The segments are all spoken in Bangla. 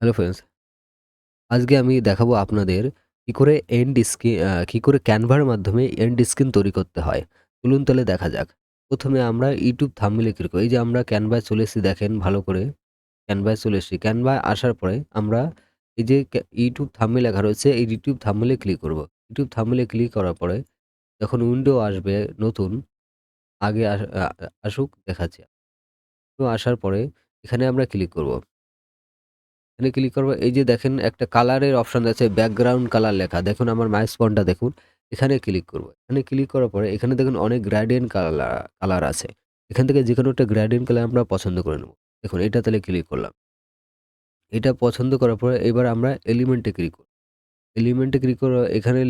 হ্যালো ফ্রেন্ডস, আজকে আমি দেখাবো আপনাদের কি করে কি করে ক্যানভার মাধ্যমে এন্ড স্ক্রিন তৈরি করতে হয়। চলুন তাহলে দেখা যাক। প্রথমে আমরা YouTube থাম্বনেইলে ক্লিক করি। এই যে আমরা ক্যানভায় চলে এসেছি দেখেন ভালো করে। ক্যানভায় চলে এসেছি। ক্যানভায় আসার পরে আমরা এই যে YouTube থাম্বনেইল লেখা রয়েছে এই YouTube থাম্বনেইলে ক্লিক করব। YouTube থাম্বনেইলে ক্লিক করার পরে যখন উইন্ডো আসবে নতুন আগে আসুক দেখাচ্ছি। তো আসার পরে এখানে আমরা ক্লিক করব। এখানে ক্লিক করব। এই যে দেখেন একটা কালারের অপশন আছে ব্যাকগ্রাউন্ড কালার লেখা। দেখুন আমার মাউস পয়েন্টটা দেখুন। এখানে ক্লিক করব। এখানে ক্লিক করার পরে এখানে দেখুন অনেক গ্রেডিয়েন্ট কালার আছে। এখান থেকে যেকোনো একটা গ্রেডিয়েন্ট কালার আমরা পছন্দ করে নেব। দেখুন এটা তাহলে ক্লিক করলাম। এটা পছন্দ করার পরে এবার আমরা এলিমেন্টে ক্লিক করব। এলিমেন্টে ক্লিক করে এখানে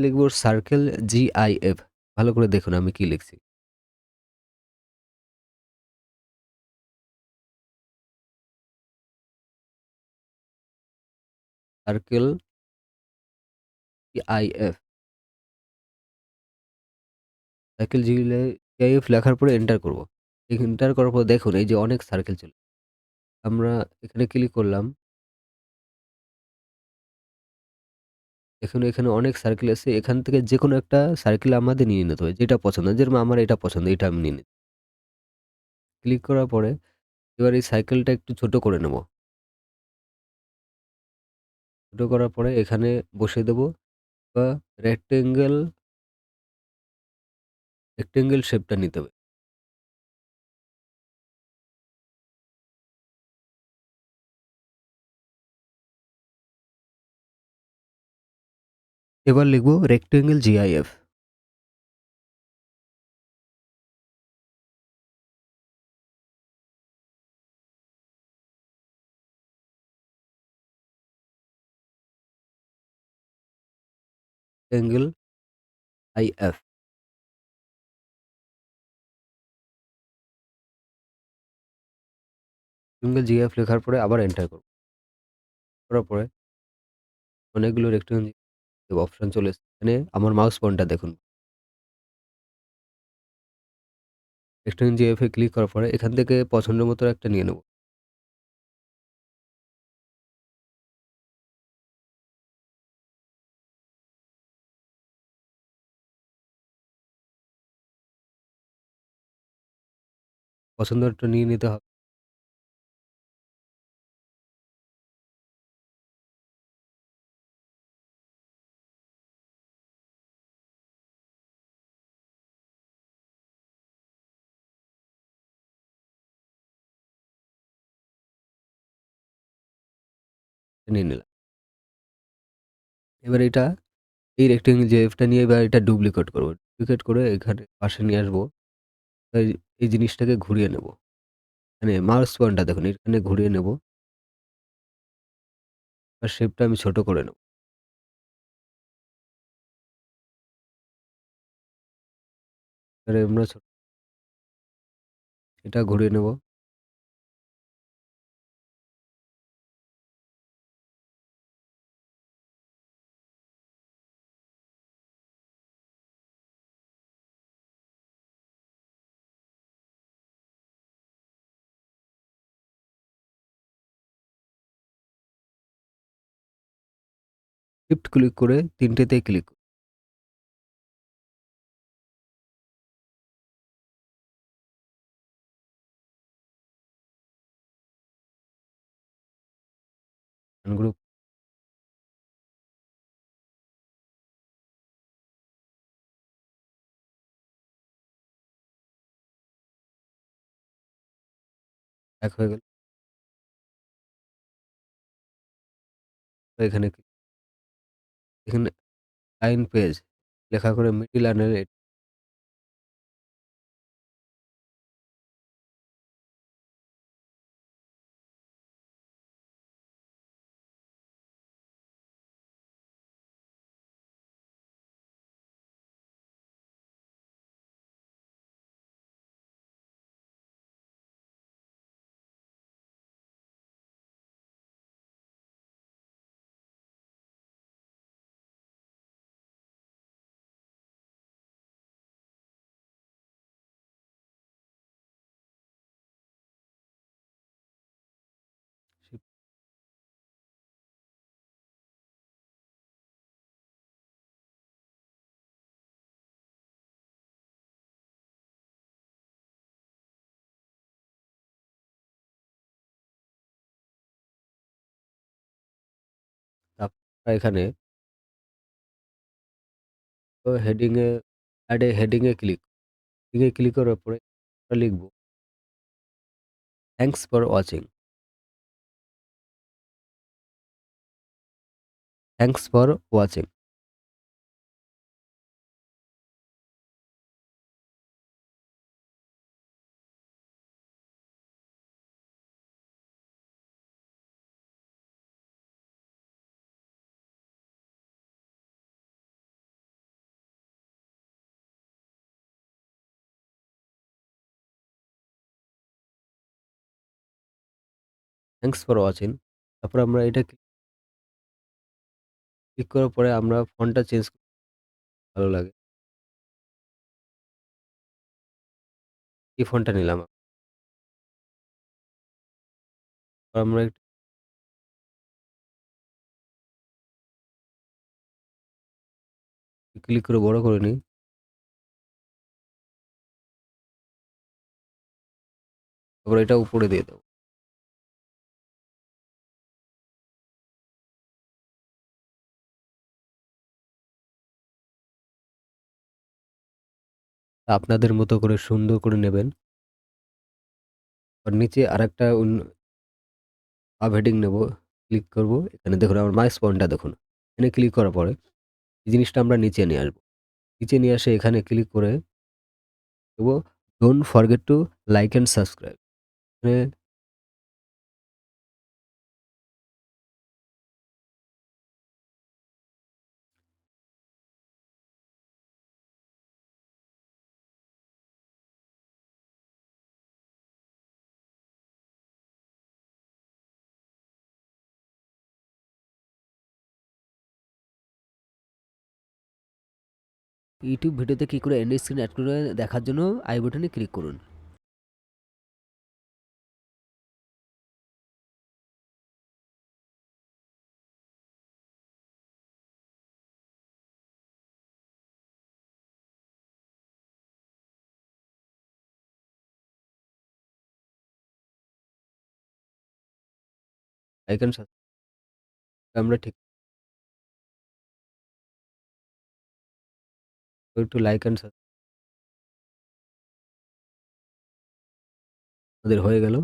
লিখব সার্কেল GIF। ভালো করে দেখুন আমি কি লিখছি। Circle GIF। GIF লেখার পরে এন্টার করব। এন্টার করার পর দেখুন এই যে অনেক সার্কেল চলে আমরা এখানে ক্লিক করলাম। এখানে অনেক সার্কেল আছে। এখান থেকে যেকোনো একটা সার্কেল আমাদের নিয়ে নিতে হবে। যেটা পছন্দ। যেরকম আমার এটা পছন্দ, এটা আমি নিয়ে নিই। ক্লিক করার পরে এবার এই সাইকেলটা একটু ছোট করে নেব। ছোট করার পরে এখানে বসিয়ে দেব বা রেক্টেঙ্গেল রেক্টেঙ্গেল শেপটা নিতে হবে। এবার লিখব rectangle GIF। Rectangle IF। Rectangle GIF লেখার পরে আবার এন্টার করব। করার পরে অনেকগুলো রেক্টেঙ্গেল অপশন চলে এসেছে। এখানে আমার মাউস পয়েন্টার দেখুন। রেক্টেঙ্গেল GIF এ ক্লিক করার পরে এখান থেকে পছন্দ মতো একটা নিয়ে নেব। পছন্দেরটা নিয়ে নিতে হবে। নিয়ে নিলাম। এবার এই রেক্টেঙ্গেল GIF টা নিয়ে এবার এটা ডুপ্লিকেট করব। ডুপ্লিকেট করে এখানে পাশে নিয়ে আসবো। এই এই জিনিসটাকে ঘুরিয়ে নেব। মানে মাউস পয়েন্টার দেখুন এখানে ঘুরিয়ে নেব। আর শেপটা আমি ছোট করে নেব। এবারে আমরা এটা ঘুরিয়ে নেব। শিফট ক্লিক করে ৩ টেতেই ক্লিক গ্রুপ এক হয়ে গেল। এখানে এখানে লাইন পেজ লেখা করে মিডল লাইনের এখানে হেডিংয়ে অ্যাড এ হেডিংয়ে ক্লিক করার পরে আমরা লিখব thanks for watching, thanks for watching. Thanks for watching. তারপরে আমরা এটা ক্লিক করার পরে আমরা ফন্টটা চেঞ্জ ভালো লাগে। এই ফন্টটা নিলাম। আমরা ক্লিক করে বড় করে নিই। তারপরে এটা উপরে দিয়ে দেব। আপনাদের মতো করে সুন্দর করে নেবেন। আর নিচে আরেকটা সাব হেডিং নেব, ক্লিক করব। এখানে দেখুন আমার মাউস পয়েন্টার দেখুন। এখানে ক্লিক করার পরে এই জিনিসটা আমরা নিচে নিয়ে আসবো। নিচে নিয়ে আসে এখানে ক্লিক করে দেব don't forget to like and subscribe. এখানে ইউটিউব ভিডিওতে কি করে এন্ড স্ক্রিন অ্যাড করে দেখার জন্য আই বাটনে ক্লিক করুন। লাইক অ্যান্ড সাবস্ক্রাইব আমরা ঠিক একটু লাইক অ্যান্ড আমাদের হয়ে গেল।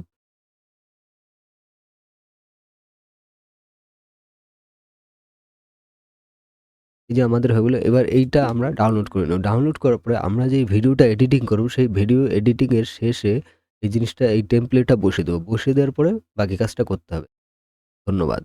এই যে আমাদের হয়ে গেল। এবার এইটা আমরা ডাউনলোড করে নেব। ডাউনলোড করার পরে আমরা যেই ভিডিওটা এডিটিং করব সেই ভিডিও এডিটিং এর শেষে এই জিনিসটা এই টেমপ্লেটটা বসিয়ে দেব। বসিয়ে দেওয়ার পরে বাকি কাজটা করতে হবে। ধন্যবাদ।